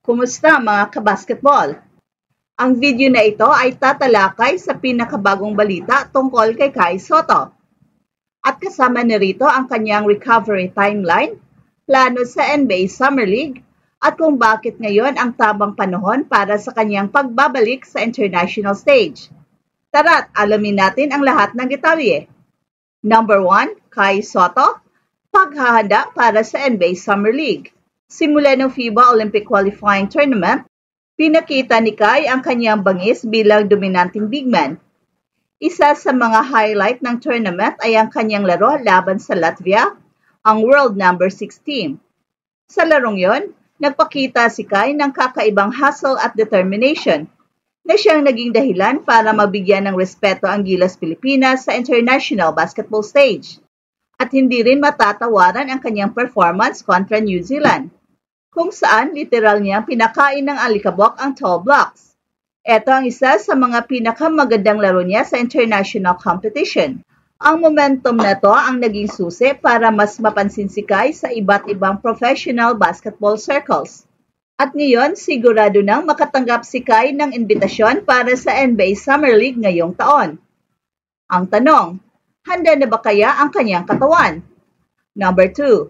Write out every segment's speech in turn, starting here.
Kumusta mga kabasketball? Ang video na ito ay tatalakay sa pinakabagong balita tungkol kay Kai Sotto. At kasama nirito ang kanyang recovery timeline, plano sa NBA Summer League, at kung bakit ngayon ang tamang panahon para sa kanyang pagbabalik sa international stage. Tara't alamin natin ang lahat ng detalye. Number 1, Kai Sotto, paghahanda para sa NBA Summer League. Simula ng FIBA Olympic Qualifying Tournament, pinakita ni Kai ang kanyang bangis bilang dominanting big man. Isa sa mga highlight ng tournament ay ang kanyang laro laban sa Latvia, ang world number 6 team. Sa larong yon, nagpakita si Kai ng kakaibang hustle at determination na siyang naging dahilan para mabigyan ng respeto ang Gilas Pilipinas sa international basketball stage. At hindi rin matatawaran ang kanyang performance kontra New Zealand, kung saan literal niya pinakain ng alikabok ang tall blocks. Ito ang isa sa mga pinakamagandang laro niya sa international competition. Ang momentum na to ang naging susi para mas mapansin si Kai sa iba't ibang professional basketball circles. At ngayon, sigurado nang makatanggap si Kai ng imbitasyon para sa NBA Summer League ngayong taon. Ang tanong, handa na ba kaya ang kanyang katawan? Number 2,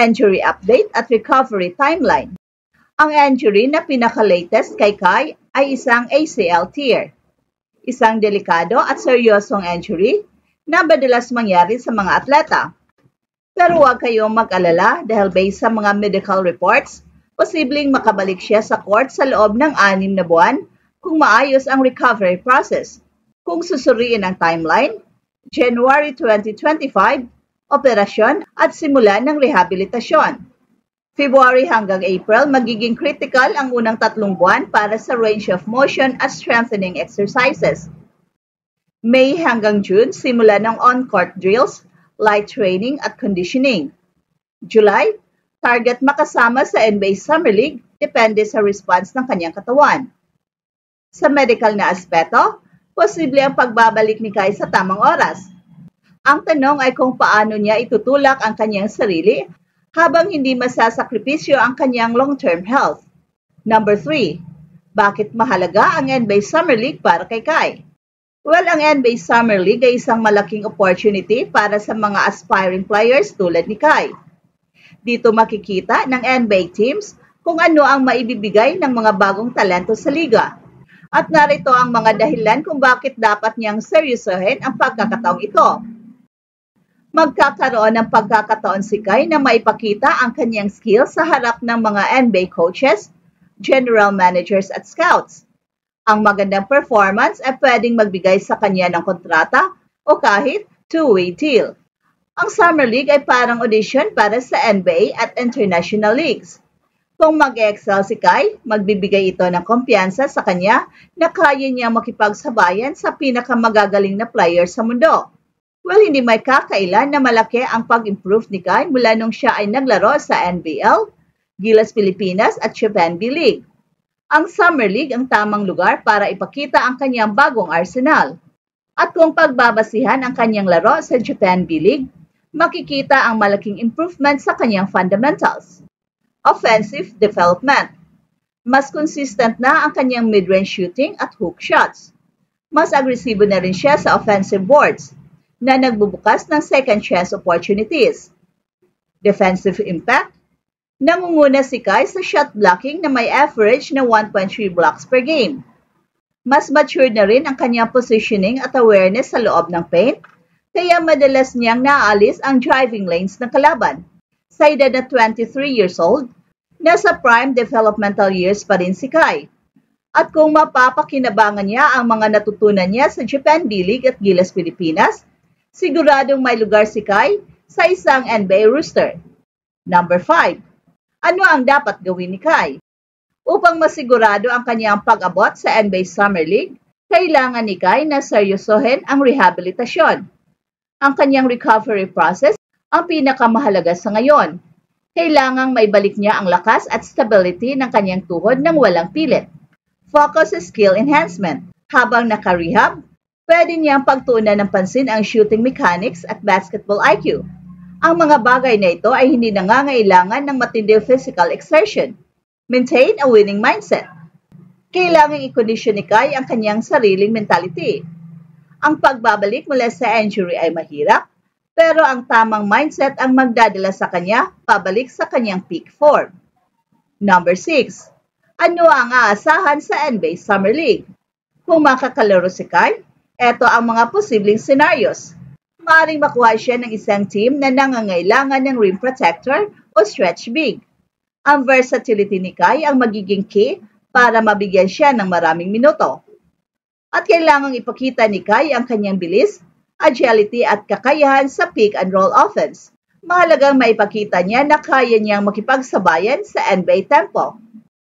injury update at recovery timeline. Ang injury na pinaka-latest kay Kai ay isang ACL tear. Isang delikado at seryosong injury na madalas mangyari sa mga atleta. Pero huwag kayong mag-alala dahil based sa mga medical reports, posibleng makabalik siya sa court sa loob ng 6 na buwan kung maayos ang recovery process. Kung susuriin ang timeline, January 2025, operasyon at simula ng rehabilitasyon. February hanggang April, magiging critical ang unang 3 buwan para sa range of motion at strengthening exercises. May hanggang June, simula ng on-court drills, light training at conditioning. July, target makasama sa NBA Summer League, depende sa response ng kanyang katawan. Sa medical na aspeto, posible ang pagbabalik ni Kai sa tamang oras. Ang tanong ay kung paano niya itutulak ang kanyang sarili habang hindi masasakripisyo ang kanyang long-term health. Number 3, bakit mahalaga ang NBA Summer League para kay Kai? Well, ang NBA Summer League ay isang malaking opportunity para sa mga aspiring players tulad ni Kai. Dito makikita ng NBA teams kung ano ang maibibigay ng mga bagong talento sa liga. At narito ang mga dahilan kung bakit dapat niyang seryosohin ang pagkakataong ito. Magkakaroon ng pagkakataon si Kai na maipakita ang kanyang skills sa harap ng mga NBA coaches, general managers at scouts. Ang magandang performance ay pwedeng magbigay sa kanya ng kontrata o kahit two-way deal. Ang Summer League ay parang audition para sa NBA at international leagues. Kung mag-excel si Kai, magbibigay ito ng kumpiyansa sa kanya na kaya niya makipagsabayan sa pinakamagagaling na player sa mundo. Well, hindi may kakailan na malaki ang pag-improve ni Kai mula nung siya ay naglaro sa NBL, Gilas Pilipinas at Japan B-League. Ang Summer League ang tamang lugar para ipakita ang kanyang bagong arsenal. At kung pagbabasihan ang kanyang laro sa Japan B-League, makikita ang malaking improvement sa kanyang fundamentals. Offensive development. Mas consistent na ang kanyang mid-range shooting at hook shots. Mas agresibo na rin siya sa offensive boards na nagbubukas ng second chance opportunities. Defensive impact. Nangunguna si Kai sa shot blocking na may average na 1.3 blocks per game. Mas mature na rin ang kanyang positioning at awareness sa loob ng paint, kaya madalas niyang naalis ang driving lanes ng kalaban. Sa edad na 23 years old, nasa prime developmental years pa rin si Kai. At kung mapapakinabangan niya ang mga natutunan niya sa Japan B-League at Gilas Pilipinas, siguradong may lugar si Kai sa isang NBA roster. Number 5, ano ang dapat gawin ni Kai? Upang masigurado ang kanyang pag-abot sa NBA Summer League, kailangan ni Kai na seryosohin ang rehabilitasyon. Ang kanyang recovery process ang pinakamahalaga sa ngayon. Kailangang maibalik niya ang lakas at stability ng kanyang tuhod nang walang pilit. Focus sa skill enhancement. Habang naka-rehab, pwede niyang pagtuunan ng pansin ang shooting mechanics at basketball IQ. Ang mga bagay na ito ay hindi nangangailangan ng matinding physical exertion. Maintain a winning mindset. Kailangang i-condition ni Kai ang kanyang sariling mentality. Ang pagbabalik mula sa injury ay mahirap, pero ang tamang mindset ang magdadala sa kanya pabalik sa kanyang peak form. Number 6. Ano ang aasahan sa NBA Summer League? Kung makakalaro si Kai, eto ang mga posibleng scenarios. Maaaring makuha siya ng isang team na nangangailangan ng rim protector o stretch big. Ang versatility ni Kai ang magiging key para mabigyan siya ng maraming minuto. At kailangang ipakita ni Kai ang kanyang bilis, agility at kakayahan sa pick and roll offense. Mahalagang maipakita niya na kaya niyang makipagsabayan sa NBA tempo.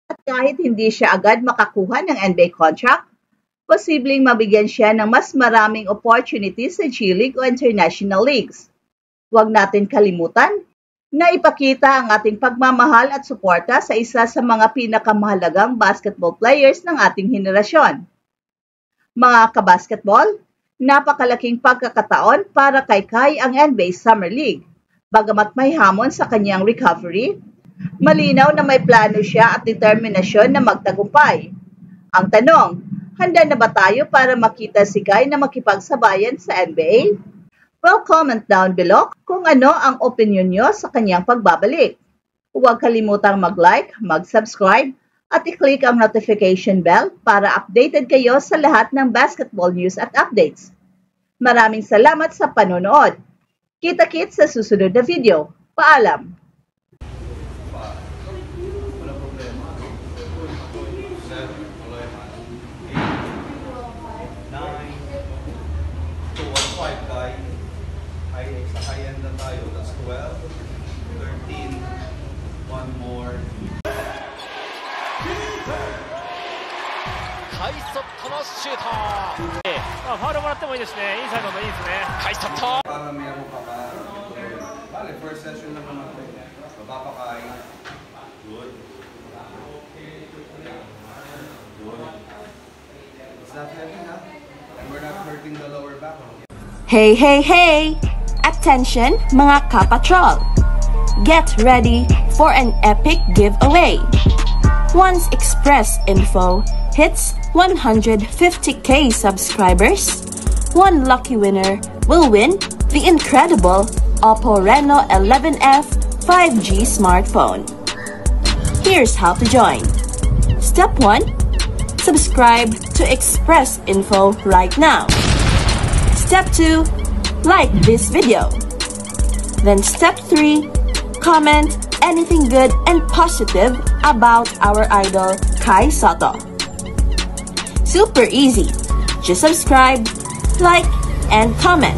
At kahit hindi siya agad makakuha ng NBA contract, posibleng mabigyan siya ng mas maraming opportunities sa G-League o International Leagues. Huwag natin kalimutan na ipakita ang ating pagmamahal at suporta sa isa sa mga pinakamahalagang basketball players ng ating henerasyon. Mga kabasketball, napakalaking pagkakataon para kay Kai ang NBA Summer League. Bagamat may hamon sa kanyang recovery, malinaw na may plano siya at determinasyon na magtagumpay. Ang tanong, handa na ba tayo para makita si Kai na makipagsabayan sa NBA? Well, comment down below kung ano ang opinion nyo sa kanyang pagbabalik. Huwag kalimutang mag-like, mag-subscribe, at i-click ang notification bell para updated kayo sa lahat ng basketball news at updates. Maraming salamat sa panonood. Kita-kits sa susunod na video. Paalam! Sa high end na tayo, that's 12, 13, one more. カイソットのシュート。ファウルもらってもいいですね。インサイドもいいですね。カイソット。 Para meron ka pa. Bale, first session lang naman ito. Baba pa kain. Good. Good. It's not heavy, ha? And we're not hurting the lower back. Hey, hey, hey! Attention, mga kapatrol! Get ready for an epic giveaway! Once Express Info hits 150k subscribers, one lucky winner will win the incredible Oppo Reno 11F 5G smartphone. Here's how to join. Step 1. Subscribe to Express Info right now. Step 2. Like this video. Then step 3, comment anything good and positive about our idol Kai Sotto. Super easy. Just subscribe, like, and comment.